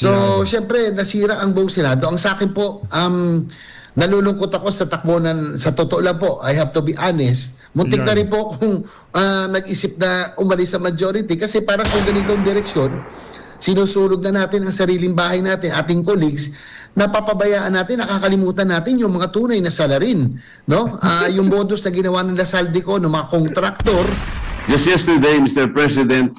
So, syempre, nasira ang buong Senado. Ang sa akin po, nalulungkot ako sa takbo sa totoo lang po, I have to be honest. Muntik na rin po kung nag-isip na umalis sa majority kasi parang kung ganitong direksyon, sinusulog na natin ang sariling bahay natin, ating colleagues, napapabayaan natin, nakakalimutan natin yung mga tunay na salarin. No? Yung bonus na ginawa ng Lasaldico, ng mga kontraktor. Just yesterday, Mr. President,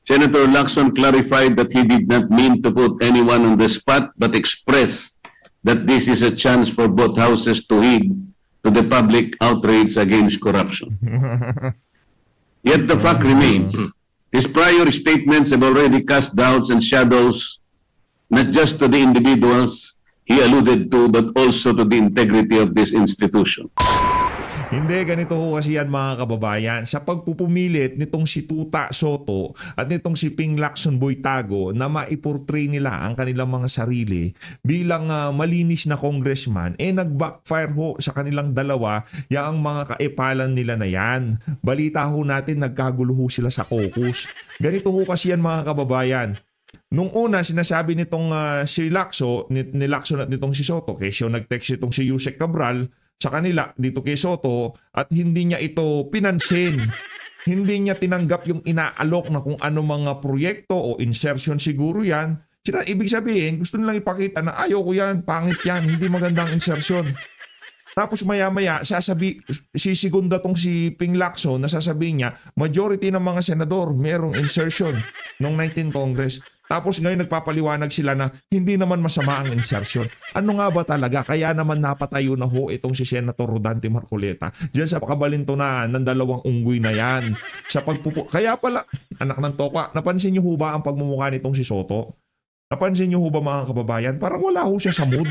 Senator Lacson clarified that he did not mean to put anyone on the spot but expressed that this is a chance for both houses to heed to the public outrage against corruption. Yet the fact remains, his prior statements have already cast doubts and shadows not just to the individuals he alluded to but also to the integrity of this institution. Hindi, ganito ho kasi yan mga kababayan. Sa pagpupumilit nitong si Tuta Soto at nitong si Ping Lacson Boytago na maiportray nila ang kanilang mga sarili bilang malinis na congressman, nag-backfire ho sa kanilang dalawa yung mga kaepalan nila na yan. Balita ho natin, nagkagulo ho sila sa caucus. Ganito ho kasi yan mga kababayan. Nung una, sinasabi nitong si Lacson, ni Lacson at nitong si Soto, kesyo nag-text itong si Yusek Cabral, sa kanila dito kay Soto at hindi niya ito pinansin. Hindi niya tinanggap yung inaalok na kung ano mga proyekto o insertion siguro yan. Ibig sabihin, gusto nilang ipakita na ayaw ko yan, pangit yan, hindi magandang insertion. Tapos maya-maya, sisigunda tong si Ping Lacson na sasabihin niya, majority ng mga senador merong insertion noong 19 Congress. Tapos ngayon nagpapaliwanag sila na hindi naman masama ang insertion. Ano nga ba talaga? Kaya naman napatayo na ho itong si Senator Rodante Marcoleta diyan sa kabalintunan ng dalawang unggoy na yan. Kaya pala, anak ng toka, napansin niyo ho ba ang pagmumukha nitong si Soto? Napansin niyo ho ba mga kababayan? Parang wala ho siya sa mood.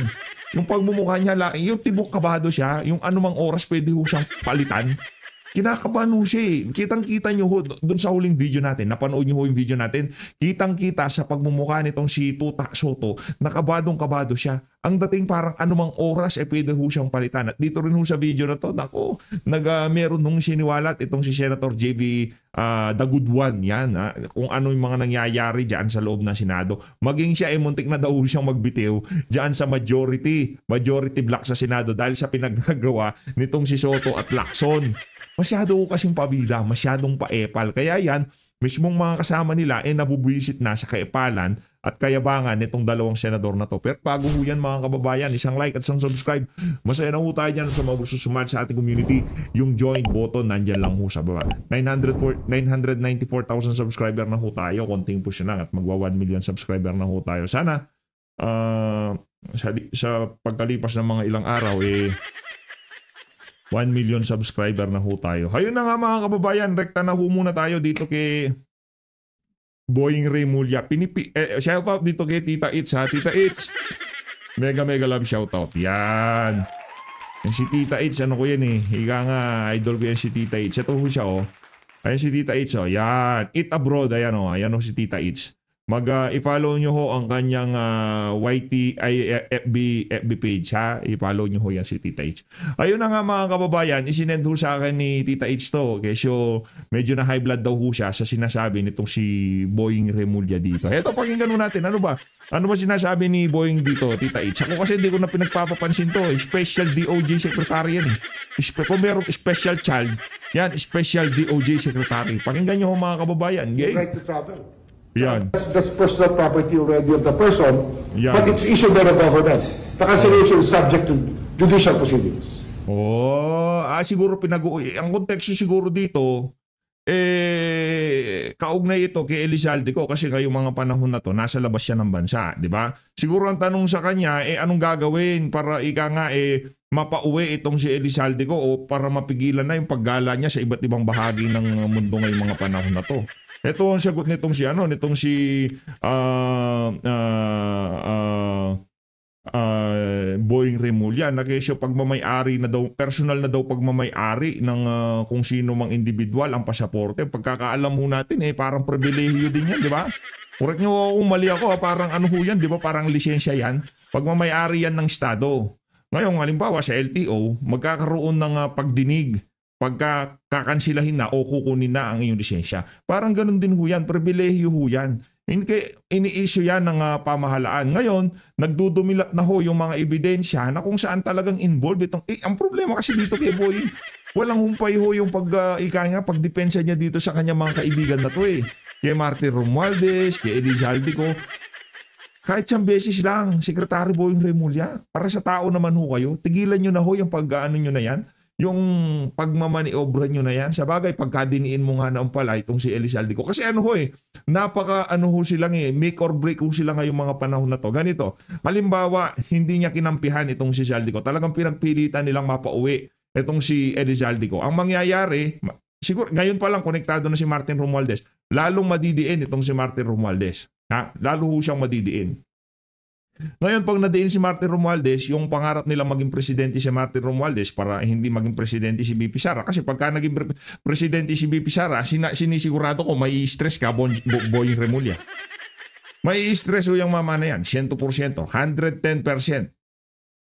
Yung pagmumukha niya, yung tibok kabado siya, yung anumang oras pwede ho siyang palitan. Kinakabahan ho siya eh. Kitang-kita nyo ho doon sa huling video natin. Napanood nyo ho yung video natin. Kitang-kita sa pagmumukha nitong si Tuta Soto. Nakabadong-kabado siya. Ang dating parang anumang oras pwede ho siyang palitan. At dito rin ho sa video na to, meron nung siniwalat itong si Senator JB The Good One. Yan, kung ano yung mga nangyayari dyan sa loob ng Senado. Maging siya muntik na daw siyang magbitiw dyan sa majority block sa Senado dahil sa pinaggagawa nitong si Soto at Lacson. Masyado ko kasing pabida, masyadong paepal. Kaya yan, mismong mga kasama nila nabubuisit na sa kaepalan at kayabangan nitong dalawang senador na to. Pero bago ho yan mga kababayan, isang like at isang subscribe. Masaya na ho tayo dyan sa mga gusto sumali sa ating community. Yung join button, nandyan lang ho sa baba. 994,000 subscriber na ho tayo. Konting push na lang at magwa 1 million subscriber na ho tayo. Sana sa pagkalipas ng mga ilang araw 1 million subscriber na ho tayo. Hayun na nga mga kababayan, rekta na ho muna tayo dito kay Boying Remulla. Shoutout dito kay Tita Itz ha. Tita Itz, mega love shoutout. Yan. Yan si Tita Itz, ano ko yan eh. Higa nga, idol ko yan si Tita Itz. Ito ho siya oh. Ayan si Tita Itz oh. Yan. Eat Abroad, ayan oh. Ayan oh si Tita Itz. I-follow nyo ho ang kanyang FB page ha. I-follow nyo ho yan si Tita H. Ayun na nga mga kababayan, isinend ho sa akin ni Tita H to. Kesyo medyo na high blood daw ho siya sa sinasabi nitong si Boying Remulla dito. Eto, pakinggan ho natin. Ano ba sinasabi ni Boying dito, Tita H? Ako kasi hindi ko na pinagpapapansin to. Special DOJ Secretary yan eh. Kung merong special child, yan, Special DOJ Secretary. Pakinggan nyo ho mga kababayan. Okay? Right to travel. Yan. That's personal property already of the person, yan. But it's issued by the government. The cancellation is subject to judicial proceedings. Siguro ang konteksto siguro dito, kaugnay ito kay Elizalde ko kasi ngayong mga panahon na to, nasa labas siya ng bansa, di ba? Siguro ang tanong sa kanya, anong gagawin para mapauwi itong si Elizalde ko o para mapigilan na yung paggala niya sa iba't ibang bahagi ng mundo ngayong mga panahon na to. Ito ang sagot nitong si Boying Remulla na kesyo pagmamay-ari na daw, personal na daw pagmamay-ari ng kung sino mang individual ang pasaporte. Pagkakaalam mo natin parang pribilehiyo din yan, di ba? Correct nyo kung mali ako, parang ano ho yan, di ba? Parang lisensya yan. Pagmamay-ari yan ng Estado. Ngayon, halimbawa sa LTO, magkakaroon ng pagdinig pagka kakansilahin na o kukunin na ang iyong lisensya. Parang ganun din ho yan, pribilehiyo ho yan. Ini-issue yan ng pamahalaan. Ngayon, nagdudumilat na ho yung mga ebidensya na kung saan talagang involved itong... ang problema kasi dito kay Boy, walang humpay ho yung pagdepensa niya dito sa kanya mga kaibigan na to eh. Kay Martin Romualdez, kay Eddie Zaldico. Kahit siyang beses lang, Secretary Boying Remulla, para sa tao naman ho kayo, tigilan nyo na ho yung pag-ano nyo na yan, yung pagmamaniobra nyo na yan. Sa bagay, pagkadiniin mo nga naman pala itong si Eddie Zaldico. Kasi ano ho ho silang make or break ho sila ngayong mga panahon na to. Ganito, halimbawa, hindi niya kinampihan itong si Zaldico. Talagang pinagpilitan nilang mapauwi itong si Eddie Zaldico. Ang mangyayari, siguro ngayon pa lang konektado na si Martin Romualdez, lalong madidiin itong si Martin Romualdez. Lalo ho siyang madidiin. Ngayon, pag nadiin si Martin Romualdez, yung pangarap nila maging presidente si Martin Romualdez para hindi maging presidente si BP Sara. Kasi pagka naging presidente si BP Sara, sinisigurado ko may stress ka, Boying Remulla. May stress ho yung mama na yan, 100%, 110%.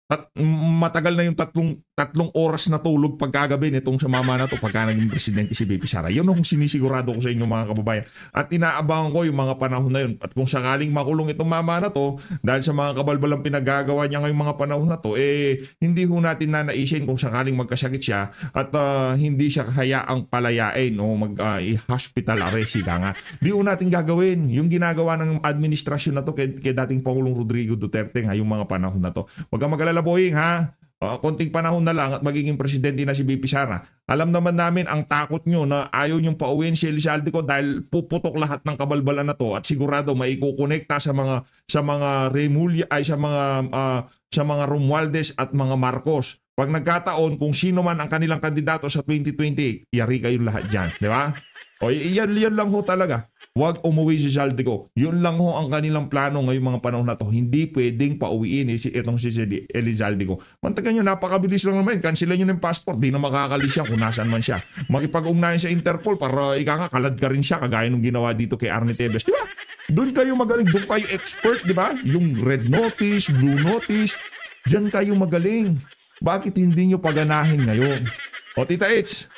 At matagal na yung tatlong oras na tulog pagkagabi nitong sa mama na to pagka naging presidente si BP Sara. Yun ang sinisigurado ko sa inyo mga kababayan. At inaabangan ko yung mga panahon na yun. At kung sakaling makulong itong mama na to, dahil sa mga kabalbalang pinagagawa niya ngayong mga panahon na to, hindi ho natin nanaisin kung sakaling magkasakit siya at hindi siya hayaang palayain o mag-hospital arrest ka nga. Di ho natin gagawin yung ginagawa ng administrasyon na to kay dating Pangulong Rodrigo Duterte ngayong mga panahon na to. Huwag kang mag-alala, Boying, ha? Konting panahon na lang at magiging presidente na si BP Sara. Alam naman namin ang takot nyo na ayaw nyong pauwiin si Eddie Zaldico dahil puputok lahat ng kabalbalan na to at sigurado maikukonekta sa mga Remulla ay sa mga Romualdez at mga Marcos. Pag nagkataon kung sino man ang kanilang kandidato sa 2028, yari kayong lahat dyan, di ba? O yan lang ho talaga. Huwag umuwi si Zaldico. Yun lang ho ang kanilang plano ngayong mga panahon na to. Hindi pwedeng pauwiin itong si Eddie Zaldico. Mantagan nyo, napakabilis lang naman. Cancelan nyo ng passport. Di na makakalis siya kung nasaan man siya. Makipag-ugnayan sa Interpol para kalad ka rin siya kagaya nung ginawa dito kay Arnie Tevez. Di ba? Doon kayo magaling. Doon kayo expert, di ba? Yung red notice, blue notice. Diyan kayo magaling. Bakit hindi nyo paganahin ngayon? O Tita H,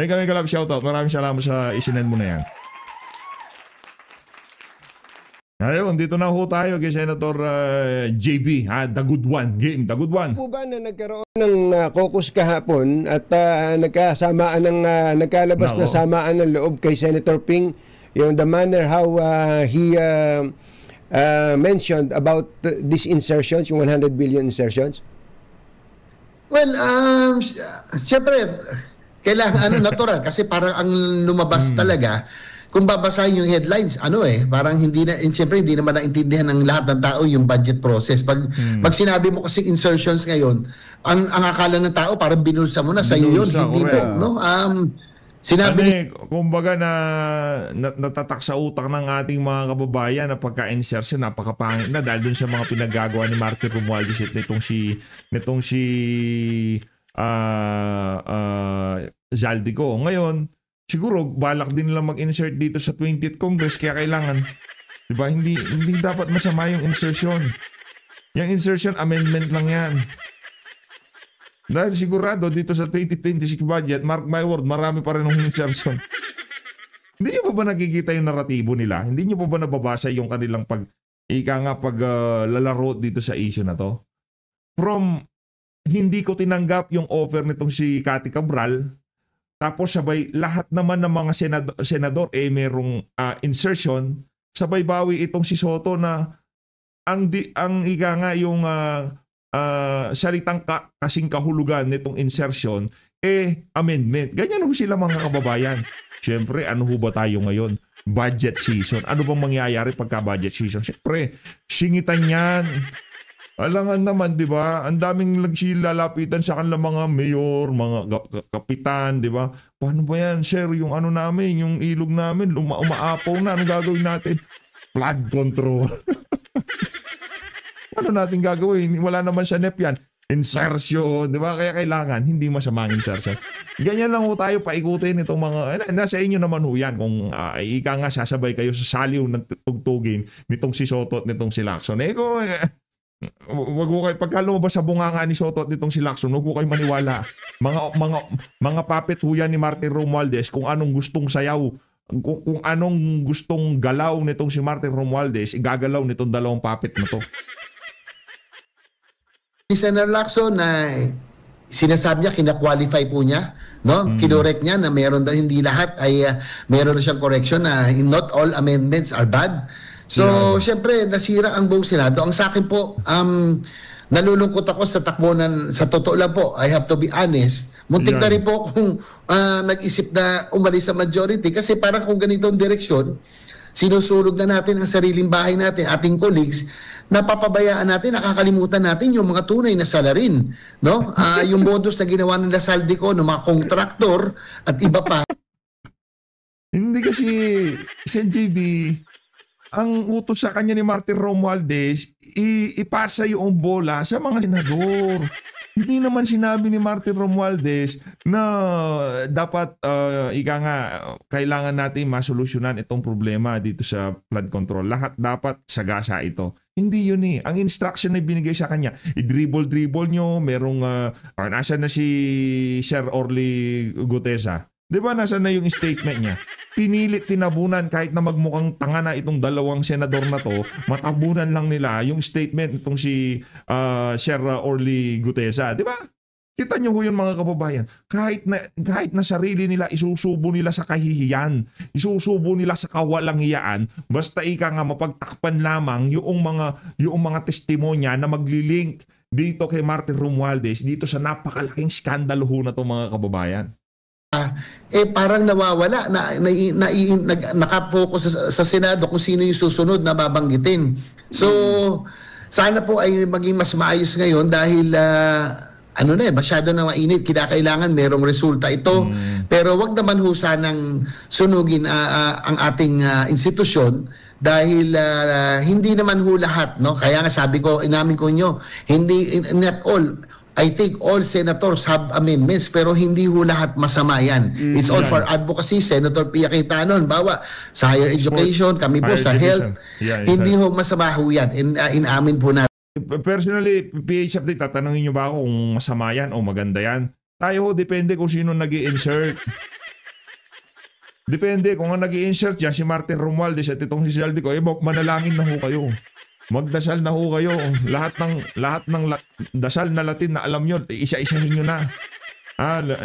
may kalab shoutout. Maraming salamat sa isinan mo na yan. Ayun, dito na ho tayo kay Senator JB, the good one. The good one. Po ba na nagkaroon ng caucus kahapon at nagkalabas na samaan ng loob kay Senator Ping, yung the manner how he mentioned about these insertions, yung 100 billion insertions? Well, siyempre, kailangan natural kasi parang ang lumabas talaga. Kung babasahin yung headlines, parang siyempre hindi naman naintindihan ng lahat ng tao yung budget process. Pag sinabi mo kasi insertions ngayon, ang akala ng tao parang binulsa mo na sa iyo yun, hindi po, no? Sinabi kumbaga natatak sa utak ng ating mga kababayan na pagka-insertion napakapangit na dahil dun sa mga pinagagawa ni Martin Romualdez at nitong si Zaldico. Ngayon, siguro balak din lang mag-insert dito sa 20th Congress kaya kailangan, 'di ba? Hindi dapat masama yung insertion. Yung insertion amendment lang 'yan. Dahil sigurado dito sa 2026 budget, mark my word, marami pa rin ng insertion. Hindi niyo pa ba nakikita yung naratibo nila? Hindi niyo pa ba nababasa yung kanilang lalaro dito sa issue na to? From hindi ko tinanggap yung offer nitong si Cathy Cabral, tapos sabay lahat naman ng mga senador merong insertion, sabay bawi itong si Soto na ang yung salitang kasing kahulugan nitong insertion amendment. Ganyan ho sila mga kababayan. Siyempre, ano ho ba tayo ngayon? Budget season. Ano bang mangyayari pagka budget season? Siyempre, singitan yan. Alangan naman, di ba? Ang daming lalapitan sa kanilang mga mayor, mga kapitan, di ba? Paano ba yan, sir? Yung namin, yung ilog namin, umaapaw na. Ano gagawin natin? Flood control. Ano natin gagawin? Wala naman sa NEP yan. Insertion, di ba? Kaya kailangan, hindi masamang insertion. Ganyan lang ho tayo paikutin itong mga, nasa inyo naman ho yan. Kung ika nga sasabay kayo sa saliw ng tugtugin nitong si Soto at nitong si Lacson. Wag mo kayo, pagka lumabas sa bunganga ni Soto at nitong si Lacson, wag mo kayo maniwala. Mga puppet ho yan ni Martin Romualdez kung anong gustong sayaw kung anong gustong galaw nitong si Martin Romualdez, igagalaw nitong dalawang puppet na to. Ni Senator Lacson na sinasabi niya, kina-qualify po niya, no? Kinorek niya na meron daw, hindi lahat ay meron na siyang correction na not all amendments are bad. So, syempre, nasira ang buong Senado. Ang sa akin po, nalulungkot ako sa takbo sa totoo lang po, I have to be honest. Muntik na rin po kung nag-isip na umalis sa majority kasi parang kung ganitong direksyon, sinusulog na natin ang sariling bahay natin, ating colleagues, napapabayaan natin, nakakalimutan natin yung mga tunay na salarin, no? Yung modus na ginawa nila Saldico ng mga kontraktor at iba pa. Hindi kasi, Sen. JB, ang utos sa kanya ni Martin Romualdez, ipasa yung bola sa mga senador. Hindi naman sinabi ni Martin Romualdez na dapat kailangan natin masolusyonan itong problema dito sa flood control. Lahat dapat sagasa ito. Hindi yun eh. Ang instruction na binigay sa kanya, i-dribble nyo, merong, nasa na si Sir Orly Gutesa. Di ba nasa na yung statement niya? Pinilit tinabunan kahit na magmukhang tanga na itong dalawang senador na to, matabunan lang nila yung statement itong si Sir Orly Gutesa. Di ba? Kita nyo ho yun mga kababayan. Kahit na sarili nila, isusubo nila sa kahihiyan. Isusubo nila sa kawalang hiyaan. Basta ika nga mapagtakpan lamang yung mga testimonya na maglilink dito kay Martin Romualdez, dito sa napakalaking skandalo ho na to mga kababayan. Parang nawawala nakapokus sa Senado kung sino yung susunod na babanggitin. So sana po ay maging mas maayos ngayon dahil masyado na mainit, kailangan merong resulta ito. Pero wag naman ho sanang sunugin ang ating institusyon dahil hindi naman ho lahat, no? Kaya nga sabi ko, inamin ko nyo, hindi, not all, I think all senators have amendments pero hindi ho lahat masama yan. It's all for advocacy. Senator Pia Cayetano, bawa sa higher education, kami po sa health. Hindi ho masama ho yan. Inamin po natin. Personally, PH update, tatanungin nyo ba ako kung masama yan o maganda yan? Tayo, depende kung sino nag-i-insert. Depende kung ang nag-i-insert yan, si Martin Romualdez at itong si Saldico, manalangin na ho kayo. Magdasal na ho kayo. Lahat ng dasal na Latin na alam nyo, isa-isahin nyo na. 5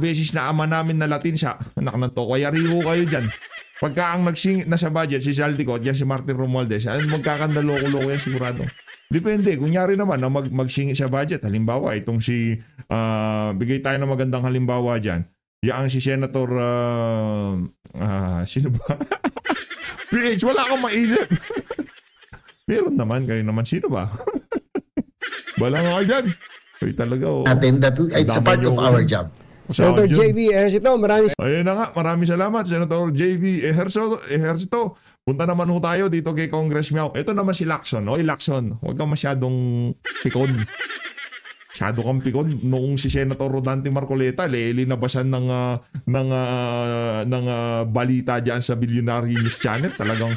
beses na ama namin na Latin siya. Anak na to, kaya riho kayo dyan. Pagka ang nagsingit na sa budget, si Saldico at yan si Martin Romualdez, magkakandaloko-loko yan sigurado. Depende. Kunyari naman na magsingit sa budget. Halimbawa, itong si, bigay tayo ng magandang halimbawa dyan. Yang si Senator, sino ba? PH, wala akong maisip. Meron naman, kayo naman. Sino ba? Bala nga dyan. Kayo talaga. It's a part of our job. Senator JV Ejercito, ayun na nga, maraming salamat Senator JV Ejercito. Punta naman ho tayo dito kay Congress Miao. Ito naman si Lacson. Oy Lacson, huwag kang masyadong pikon. Masyado kang pikon. Noong si Senator Rodante Marcoleta, linabasan ng balita dyan sa Billionaire News Channel. Talagang,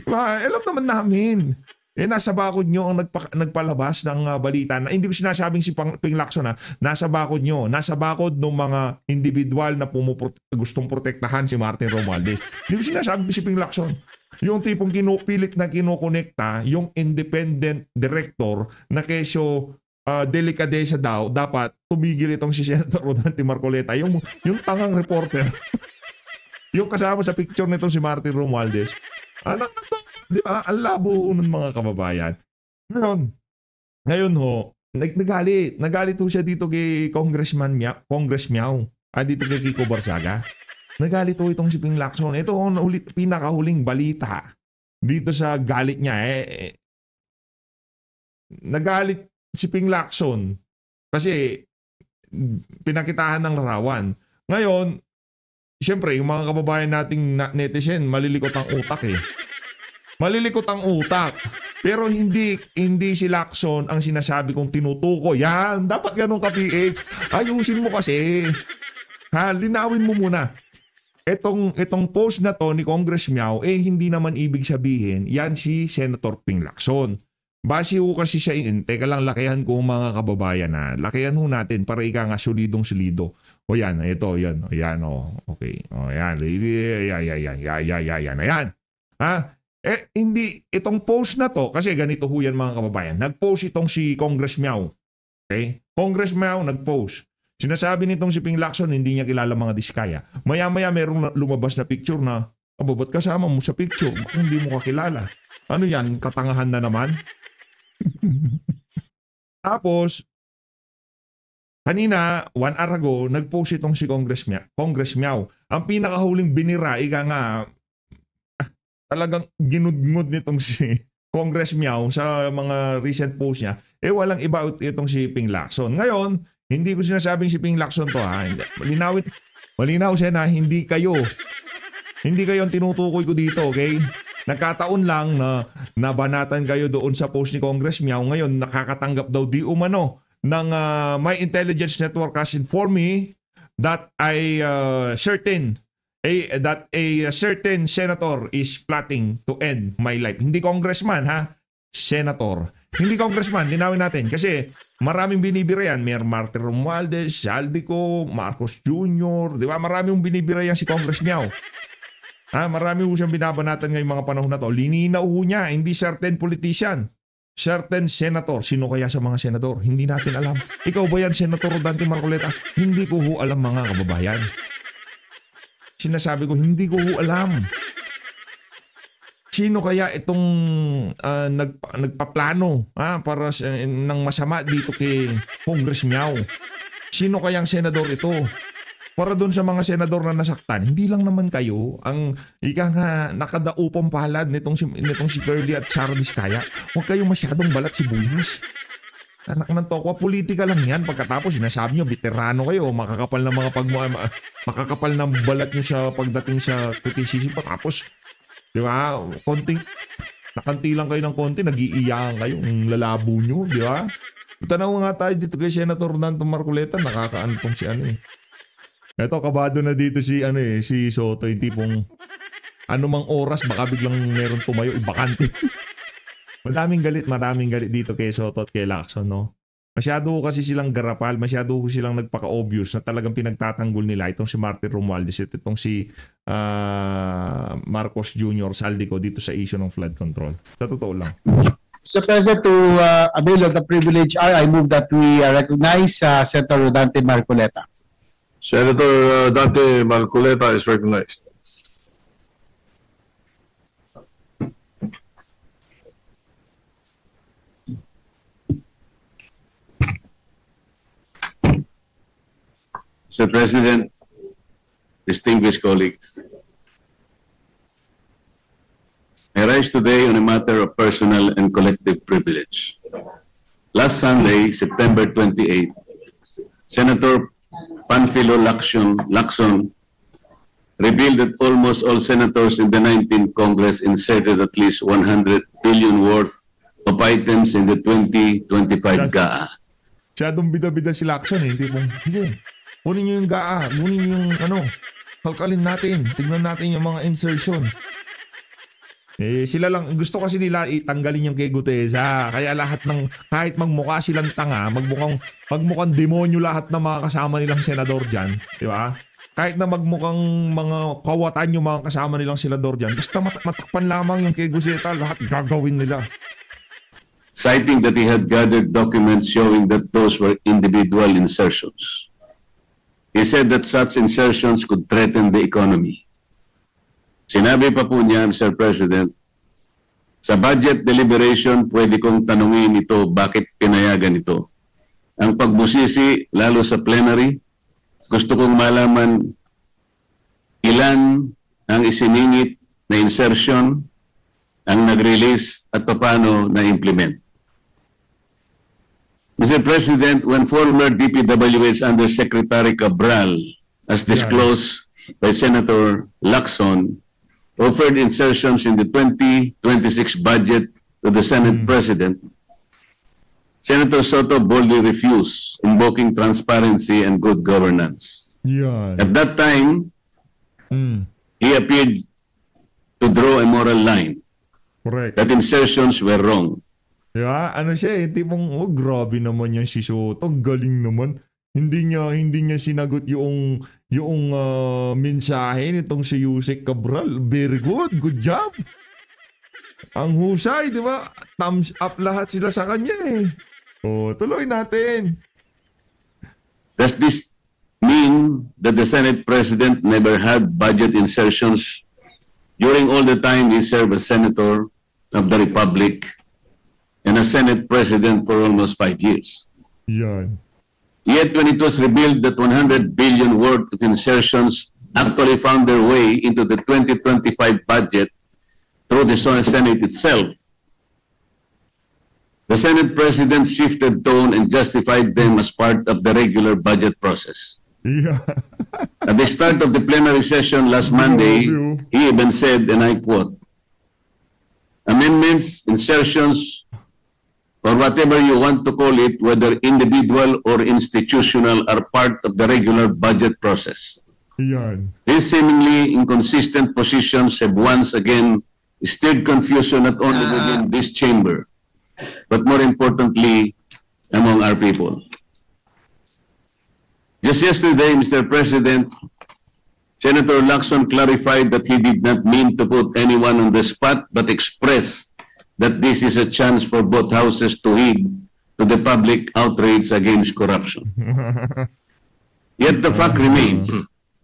alam naman namin. Nasa bakod nyo ang nagpalabas ng balita na hindi ko sinasabing si Ping Lacson nasa bakod nyo, nasa bakod ng mga individual na gustong protektahan si Martin Romualdez. Hindi ko sinasabing si Ping Lacson. Yung tipong pilit na kinokonekta yung independent director na kesyo delikadesa daw, dapat tumigil itong si Senator Rodante Marcoleta. Yung tangang reporter. Yung kasama sa picture nito si Martin Romualdez. Di ba? Ang labo ng mga kababayan. Ngayon ho, nagalit ho siya dito kay Congress Miao. Dito kay Kiko Barsaga. Nagalit ho itong si Ping Lacson. Ito ang pinakahuling balita dito sa galit niya. Nagalit si Ping Lacson kasi pinakitahan ng larawan. Ngayon, siyempre, yung mga kababayan nating netizen, malilikot ang utak Malilikot ang utak. Pero hindi si Lacson ang sinasabi kong tinutuko. Yan, dapat ganun ka PH. Ayusin mo kasi. Linawin mo muna. Itong post na to ni Congress Miao, hindi naman ibig sabihin, yan si Senator Ping Lacson. Base ho kasi sa teka lang, lakihan ko mga kababayan na. Lakihan ho natin para ika nga solidong-solido. O yan, ito, yan. O yan, o. Okay. O yan. Ayan. Ha? Hindi, itong post na to, kasi ganito ho yan mga kababayan. Nag-post itong si Congress Meow. Okay? Congress Meow nag-post. Sinasabi nitong si Ping Lacson, hindi niya kilala mga diskaya. Maya-maya merong lumabas na picture na, ba't kasama mo sa picture? Bakit hindi mo kakilala? Ano yan? Katangahan na naman? Tapos, kanina, 1 hour ago, nag-post itong si Congress Meow. Ang pinakahuling binira, ika nga, talagang ginudngod nitong si Congress Meow sa mga recent post niya, walang iba itong si Ping Lacson. Ngayon, hindi ko sinasabing si Ping Lacson to ha. Malinaw siya na hindi kayo ang tinutukoy ko dito, okay? Nagkataon lang na nabanatan kayo doon sa post ni Congress Meow. Ngayon, nakakatanggap daw di umano ng my intelligence network has informed me that certain senator is plotting to end my life. Hindi congressman ha, senator. Hindi congressman, linawin natin. Kasi maraming binibira yan. Mayor Martin Romualdez, Saldico, Marcos Jr. Di ba? Maraming binibira yan si Congress Meow. Marami ho siyang binabanatan ngayong mga panahon na to. Lininaw ho niya, hindi certain politician. Certain senator. Sino kaya sa mga senador? Hindi natin alam. Ikaw ba yan, Senator Rodante Marcoleta? Hindi ko ho alam mga kababayan. Sinasabi ko, hindi ko ho alam. Sino kaya itong nagpaplano para ng masama dito kay Congress Meow? Sino kayang senador ito? Para doon sa mga senador na nasaktan, hindi lang naman kayo ang nakadaupang palad nitong si Curly at Sara Diskaya. Huwag kayong masyadong balat sibuyas. Anak ng tokwa, politika lang yan. Pagkatapos, sinasabi nyo, veterano kayo, makakapal na makakapal na balat nyo sa pagdating sa KTCC. Tapos, di ba, nakanti lang kayo ng konti, nag-iiyakan kayo, ang lalabo nyo, di ba? Tanaw nga tayo dito kay Senator Rodante Marcoleta, nakakaantong si Eto, kabado na dito si Soto, yung tipong anumang oras baka biglang meron tumayo, ibakante. Maraming galit dito kay Soto at kay Lacson, no? Masyado kasi silang garapal, masyado silang nagpaka-obvious na talagang pinagtatanggol nila itong si Martin Romualdez at itong si Marcos Jr. Saldico dito sa issue ng flood control. Sa totoo lang. Mr. President, to avail of the privilege I move that we recognize Senator Rodante Marcoleta. Senator Dante Marcoleta is recognized. Mr. President, distinguished colleagues, I rise today on a matter of personal and collective privilege. Last Sunday, September 28, Senator Panfilo Lacson revealed that almost all senators in the 19th Congress inserted at least 100 billion worth of items in the 2025 GAA. Siyadong bida-bida si Lacson hindi pong, kunin nyo yung GAA, kunin nyo yung kalkalin natin, tignan natin yung mga insertion. Sila lang, gusto kasi nila itanggalin yung kay Gutesa. Kaya lahat ng, kahit magmukha silang tanga, magmukhang demonyo lahat ng mga kasama nilang senador dyan. Di ba? Kahit na magmukhang mga kawatan yung mga kasama nilang senador dyan, basta matakpan lamang yung kay Gutesa, lahat gagawin nila. Citing that he had gathered documents showing that those were individual insertions. He said that such insertions could threaten the economy. Sinabi pa po niya, Mr. President, sa budget deliberation, pwede kong tanungin ito bakit pinayagan ito. Ang pagbusisi, lalo sa plenary, gusto kong malaman ilan ang isiningit na insertion, ang nag-release at paano na-implement. Mr. President, when former DPWH Undersecretary Cabral, as disclosed by Senator Lacson, offered insertions in the 2026 budget to the Senate President, Senator Soto boldly refused, invoking transparency and good governance. Yeah. At that time, he appeared to draw a moral line Correct. that insertions were wrong. Diba? Ano siya eh, tipong, oh, grabe naman yan si Soto. Galing naman. Hindi niya sinagot yung mensahe nitong si Yusek Cabral. Very good. Good job. Ang husay, di ba? Thumbs up lahat sila sa kanya eh. Oh, tuloy natin. Does this mean that the Senate President never had budget insertions during all the time he served as Senator of the Republic and as Senate President for almost 5 years? Yan. Yet when it was revealed that 100 billion worth of insertions actually found their way into the 2025 budget through the Senate itself, the Senate President shifted tone and justified them as part of the regular budget process. Yeah. At the start of the plenary session last Monday, he even said, and I quote, "Amendments, insertions, or whatever you want to call it, whether individual or institutional, are part of the regular budget process." Yan. These seemingly inconsistent positions have once again stirred confusion not only within this chamber, but more importantly, among our people. Just yesterday, Mr. President, Senator Lacson clarified that he did not mean to put anyone on the spot, but expressed that this is a chance for both houses to heed to the public outrage against corruption. Yet the fact remains,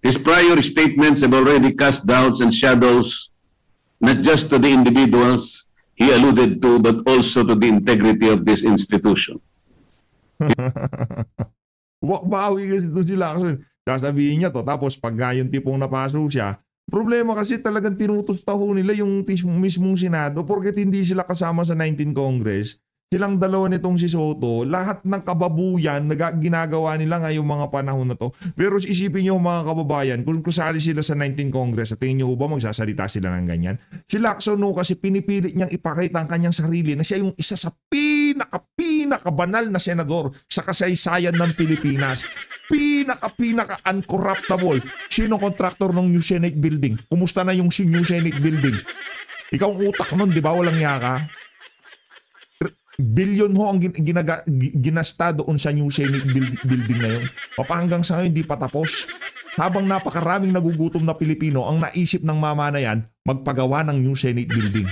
his prior statements have already cast doubts and shadows, not just to the individuals he alluded to, but also to the integrity of this institution. Bawi kasi ito sila. Sasabihin niya to, tapos pag yung tipong napasok siya, problema kasi talagang tinutustaho nila yung mismong Senado porket hindi sila kasama sa 19 Congress. Silang dalawa nitong si Soto, lahat ng kababuyan ginagawa nila ngayong mga panahon na to. Pero isipin niyo mga kababayan, kung kusali sila sa 19 Congress, at tingin niyo ba magsasalita sila ng ganyan? Si Lacson kasi pinipilit niyang ipakita ang kanyang sarili na siya yung isa sa pinakabanal na senador sa kasaysayan ng Pilipinas. Pinaka-uncorruptible. Sino kontraktor ng New Senate Building? Kumusta na yung New Senate Building? Ikaw ang utak nun, di ba? Walang yaka. Bilyon ho ang ginasta doon sa New Senate Building na yun. Hanggang sa ngayon, hindi pa tapos. Habang napakaraming nagugutom na Pilipino ang naisip ng mama na yan, magpagawa ng New Senate Building.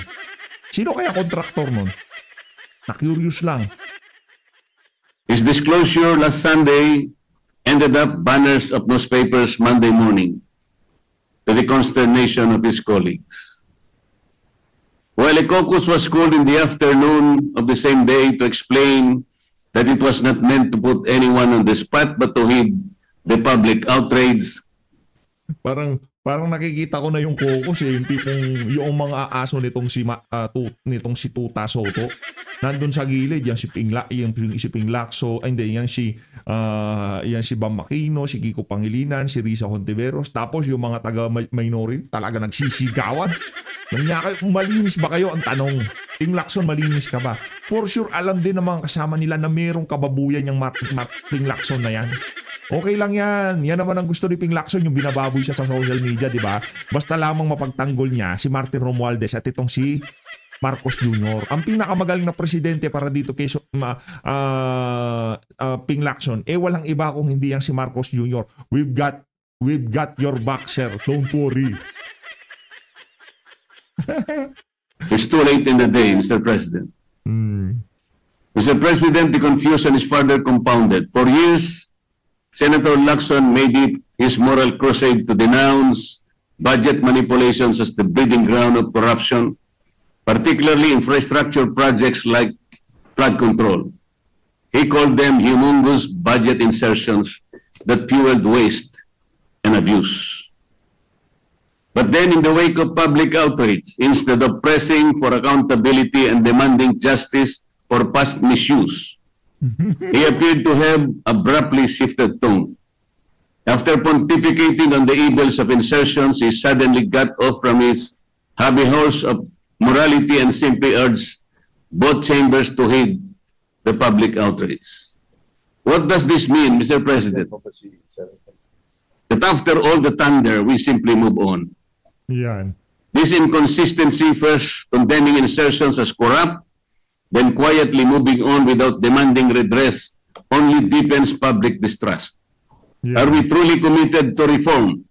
Sino kaya kontraktor nun? Na-curious lang. His disclosure last Sunday ended up banners of newspapers Monday morning, to the consternation of his colleagues. While a caucus was called in the afternoon of the same day to explain that it was not meant to put anyone on the spot but to heed the public outrage. Parang nakikita ko na yung caucus yung tipong yung mga aso nitong si Tuta Soto. Nandun sa gilid yan si Ping Lacson, yan si Bam Aquino, si Kiko Pangilinan, si Risa Hontiveros, tapos yung mga taga-minority talaga nagsisigawan. Malinis ba kayo? Ang tanong. Ping Lacson, malinis ka ba? For sure, alam din ng mga kasama nila na mayroong kababuyan yung Ping Lacson na yan. Okay lang yan. Yan naman ang gusto ni Ping Lacson, yung binababoy siya sa social media, di ba? Basta lamang mapagtanggol niya si Martin Romualdez at itong si Marcos Jr. Ang pinakamagaling na presidente para dito kay Ping Lacson, walang iba kung hindi yan si Marcos Jr. We've got your back, sir. Don't worry. It's too late in the day, Mr. President. Mr. President, the confusion is further compounded. For years, Senator Lacson made it his moral crusade to denounce budget manipulations as the breeding ground of corruption, particularly infrastructure projects like flood control. He called them humongous budget insertions that fueled waste and abuse. But then in the wake of public outrage, instead of pressing for accountability and demanding justice for past misuse, he appeared to have abruptly shifted tone. After pontificating on the evils of insertions, he suddenly got off from his hobby horse of morality and simply urged both chambers to heed the public outrage. What does this mean, Mr. President? That after all the thunder, we simply move on. Yan. This inconsistency, first condemning insertions as corrupt, then quietly moving on without demanding redress only deepens public distrust. Yeah. Are we truly committed to reform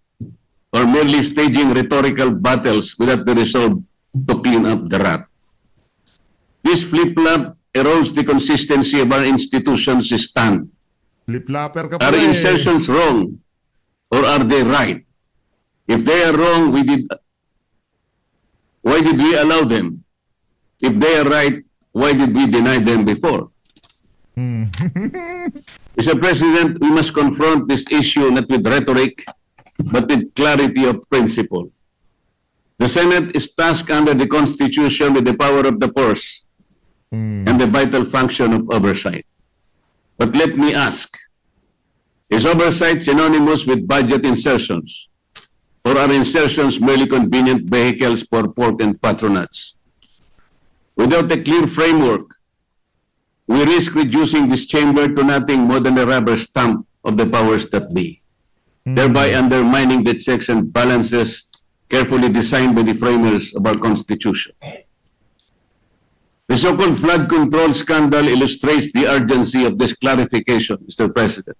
or merely staging rhetorical battles without the resolve to clean up the rot? This flip-flop erodes the consistency of our institutions' stand. Flip-flopper ka Are pa eh. insertions wrong or are they right? If they are wrong, why did we allow them? If they are right, why did we deny them before? Mr. President, we must confront this issue not with rhetoric, but with clarity of principle. The Senate is tasked under the Constitution with the power of the purse and the vital function of oversight. But let me ask, is oversight synonymous with budget insertions? Or are insertions merely convenient vehicles for pork and patronage? Without a clear framework, we risk reducing this chamber to nothing more than a rubber stamp of the powers that be, thereby undermining the checks and balances carefully designed by the framers of our Constitution. The so-called flood control scandal illustrates the urgency of this clarification, Mr. President.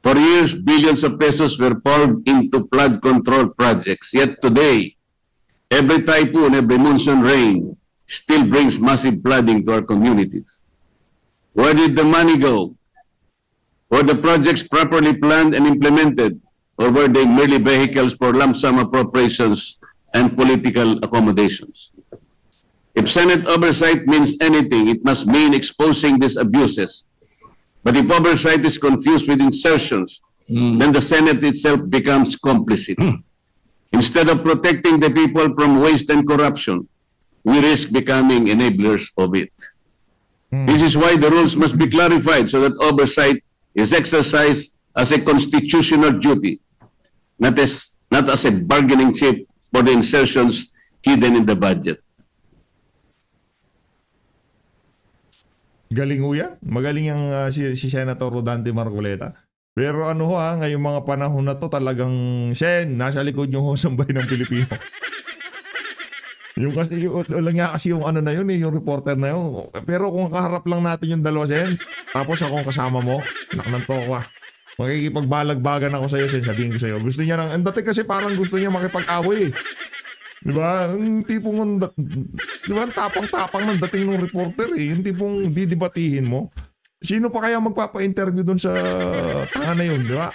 For years, billions of pesos were poured into flood control projects. Yet today, every typhoon, every monsoon rain still brings massive flooding to our communities. Where did the money go? Were the projects properly planned and implemented, or were they merely vehicles for lump sum appropriations and political accommodations? If Senate oversight means anything, it must mean exposing these abuses. But if oversight is confused with insertions, then the Senate itself becomes complicit. Instead of protecting the people from waste and corruption, we risk becoming enablers of it. This is why the rules must be clarified so that oversight is exercised as a constitutional duty, not as a bargaining chip for the insertions hidden in the budget. Galing ho yan. Magaling yung si Senator Rodante Marcoleta. Pero ano ho ngayong mga panahon na to talagang Sen, nasa likod yung hosambay ng Pilipino. Yung kasi yung ano na yun yung reporter na yun. Pero kung kaharap lang natin yung dalawa, Sen, tapos akong kasama mo, naknanto ko makikipagbalagbagan ako sa'yo, Sen, sabihin ko sa'yo. Gusto niya ang dati kasi parang gusto niya makipag-away. Diba? Yung tipong, diba, tapang-tapang ng dating ng reporter eh. Yung tipong didibatihin mo. Sino pa kaya magpapa-interview doon sa tanga na yun, diba?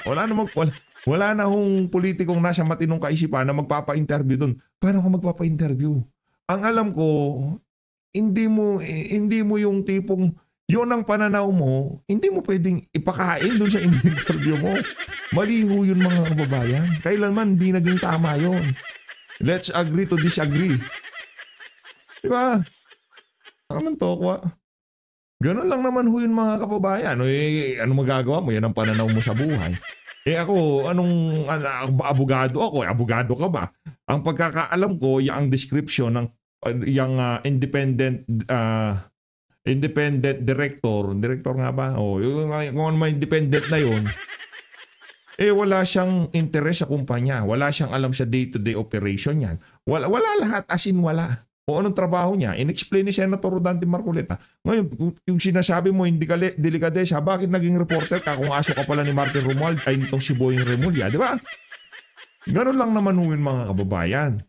Wala na hong politikong nasa matinong kaisipan na magpapa-interview doon. Paano ka magpapa-interview? Ang alam ko, hindi mo yung tipong, yun ang pananaw mo, hindi mo pwedeng ipakain doon sa interview mo. Maliho yun mga kababayan. Kailanman hindi naging tama yun. Let's agree to disagree. Diba? Anong tokwa? Ganun lang naman ho yun mga kababayan. Ano magagawa mo? Yan ang pananaw mo sa buhay. Ako, abogado ako. Abogado ka ba? Ang pagkakaalam ko, yung description ng independent director nga ba? Kung ano may independent na yun, wala siyang interest sa kumpanya. Wala siyang alam sa day-to-day operation yan. Wala lahat, as in wala. O anong trabaho niya? In-explain ni Senator Rodante Marcoleta. Ngayon, yung sinasabi mo, hindi delikadesa, bakit naging reporter ka kung aso ka pala ni Martin Romuald ay nitong si Boying Remulla, di ba? Ganun lang naman yung mga kababayan.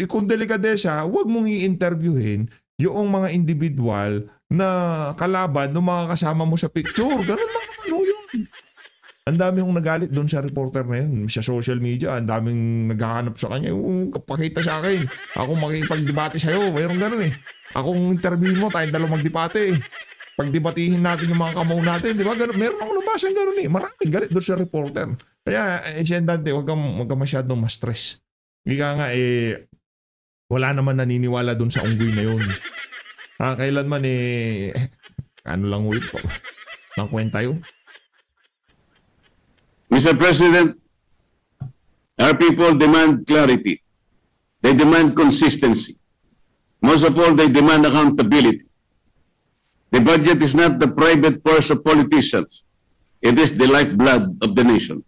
Kung delikadesa, huwag mong i-interviewin yung mga individual na kalaban ng mga kasama mo sa picture. Ganun lang naman yun. Ang dami kong nagalit doon sa reporter na yun. Sa social media, ang daming naghahanap sa kanya. Pakita sa akin. Ako makikipag-debate sa'yo. Mayroon ganun eh. Akong interview mo, tayong dalawang magdebate eh. Pagdebatihin natin yung mga kamaw natin. Di ba? Ganun. Meron akong lumasan ganun eh. Maraming galit doon sa reporter. Kaya, Dante, huwag kang masyadong ma-stress. Ika nga wala naman naniniwala doon sa unggoy na yun. Kailanman ano lang ulit po. Nang kwenta yun. Mr. President, our people demand clarity. They demand consistency. Most of all, they demand accountability. The budget is not the private purse of politicians. It is the lifeblood of the nation.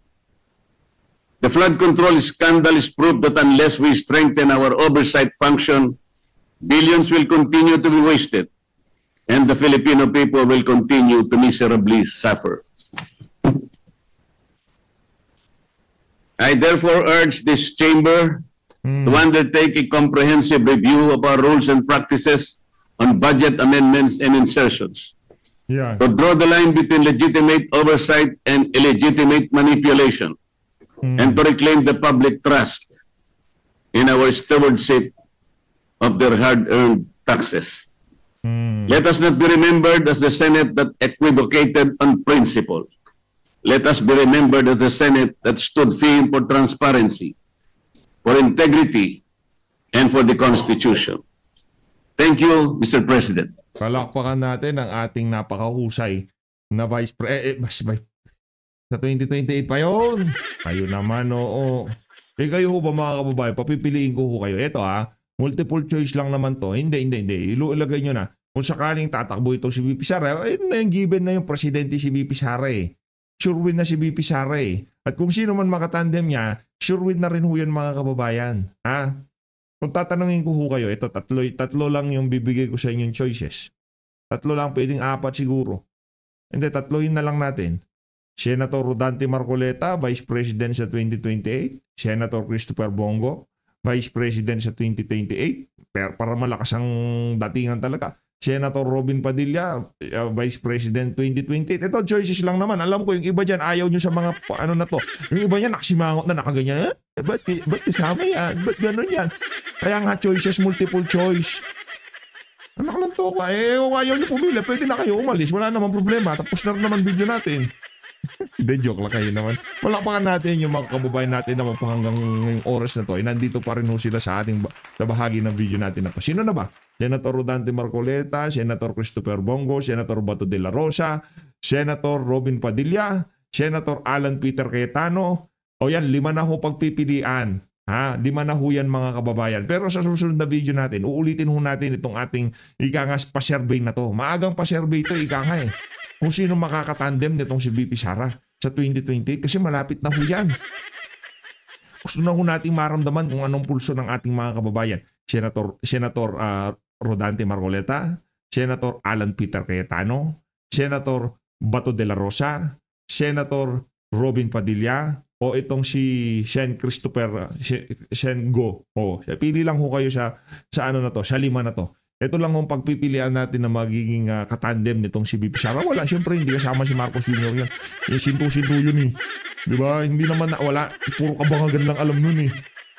The flood control scandal is proof that unless we strengthen our oversight function, billions will continue to be wasted, and the Filipino people will continue to miserably suffer. I therefore urge this chamber to undertake a comprehensive review of our rules and practices on budget amendments and insertions, Yan. to draw the line between legitimate oversight and illegitimate manipulation, and to reclaim the public trust in our stewardship of their hard-earned taxes. Let us not be remembered as the Senate that equivocated on principle. Let us be remembered as the Senate that stood firm for transparency, for integrity, and for the Constitution. Thank you, Mr. President. Palakpakan natin ang ating napakahusay na Vice President. Sa 2028 pa yun. Kayo naman, oo. Kayo ho ba mga kababayan, papipiliin ko ho kayo. Ito multiple choice lang naman to. Hindi. Ilagay nyo na. Kung sakaling tatakbo ito si VP Sara, given na yung presidente si VP Sara eh. Sure win na si VP Sara eh. At kung sino man makatandem niya, sure win na rin ho yan mga kababayan. Kung tatanungin ko ho kayo, ito tatlo lang yung bibigay ko sa inyong choices. Tatlo lang, pwedeng 4 siguro. Hindi, tatlohin na lang natin. Senator Rodante Marcoleta, Vice President sa 2028. Senator Christopher Bongo, Vice President sa 2028. Para malakas ang datingan talaga. Senator Robin Padilla, Vice President 2028. Ito, choices lang naman. Alam ko, yung iba dyan, ayaw nyo sa mga ano na to. Yung iba yan, nakasimangot na nakaganyan. Ba't kasama yan? Ba't gano'n yan? Kaya nga, choices, multiple choice. Anak lang to ka. Kung ayaw nyo pumili, pwede na kayo umalis. Wala namang problema. Tapos na naman video natin. Hindi, joke lang kayo naman. Palakpakan natin yung mga kababayan natin na hanggang ngayong oras na to. Nandito pa rin sila sa ating sa bahagi ng video natin na to. Sino na ba? Senator Rodante Marcoleta, Senator Christopher Bongo, Senator Bato de la Rosa, Senator Robin Padilla, Senator Alan Peter Cayetano. O yan, 5 na ho pagpipilian. 5 na ho yan mga kababayan. Pero sa susunod na video natin, uulitin ho natin itong ating ikangas pa-survey na to. Maagang pa-survey ito, ikanga eh. Kung sino makakatandem nitong si VP Sara sa 2028 kasi malapit na ho yan. Gusto na ho natin maramdaman kung anong pulso ng ating mga kababayan. Senator Rodante Marcoleta, Senator Alan Peter Cayetano, Senator Bato de la Rosa, Senator Robin Padilla, o itong si Sen Christopher Sen Go. Pili lang ho kayo sa ano na to, sa 5 na to. Ito lang ang pagpipilian natin na magiging katandem nitong si VP Sara. Wala, siyempre hindi kasama si Marcos Jr. yan. Sintu-sintu yun eh. Diba? Hindi naman wala. Puro kabangagan lang alam nun eh.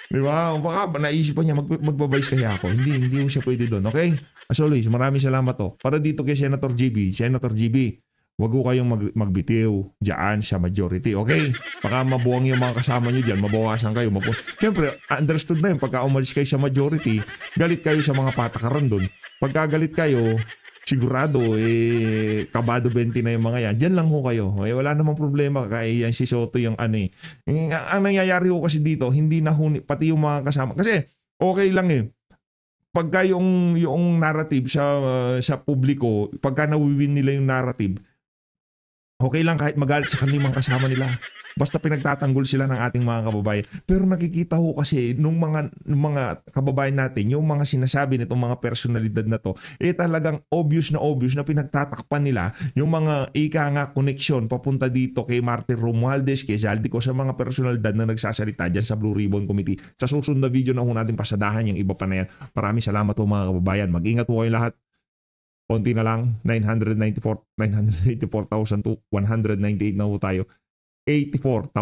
Diba? Baka naisipan niya magbabayis kaya ako. Hindi mo siya pwede doon. Okay? As always, maraming salamat to. Para dito kay Senator GB. Senator GB, wag ko kayong magbitiw dyan sa majority. Okay? Baka mabuwang yung mga kasama nyo dyan. Mabawasan kayo. Siyempre, understood na yun. Pagka umalis kayo sa majority, galit kayo sa mga patakaran doon. Pagka galit kayo, sigurado, kabado 20 na yung mga yan. Diyan lang ho kayo. Wala namang problema. Kaya yan si Soto yung ano eh. Ang nangyayari ho kasi dito, hindi na ho, pati yung mga kasama. Kasi, okay lang eh. Pagka yung narrative sa publiko, pagka nawiwin nila yung narrative, okay lang kahit magalit sa kanilang kasama nila. Basta pinagtatanggol sila ng ating mga kababayan. Pero nakikita ho kasi nung mga kababayan natin, yung mga sinasabi nitong mga personalidad na to, talagang obvious na pinagtatakpan nila yung mga connection papunta dito kay Martin Romualdez, kay Zaldico, sa mga personalidad na nagsasalita dyan sa Blue Ribbon Committee. Sa susunod na video na ho natin pasadahan yung iba pa na yan. Maraming salamat ho mga kababayan. Mag-ingat po kayo lahat. Konti na lang, 984,198 na ho tayo. 84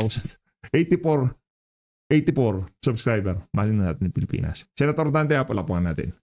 subscriber. Mahalin na natin ng Pilipinas. Senator Dante, palapuan natin.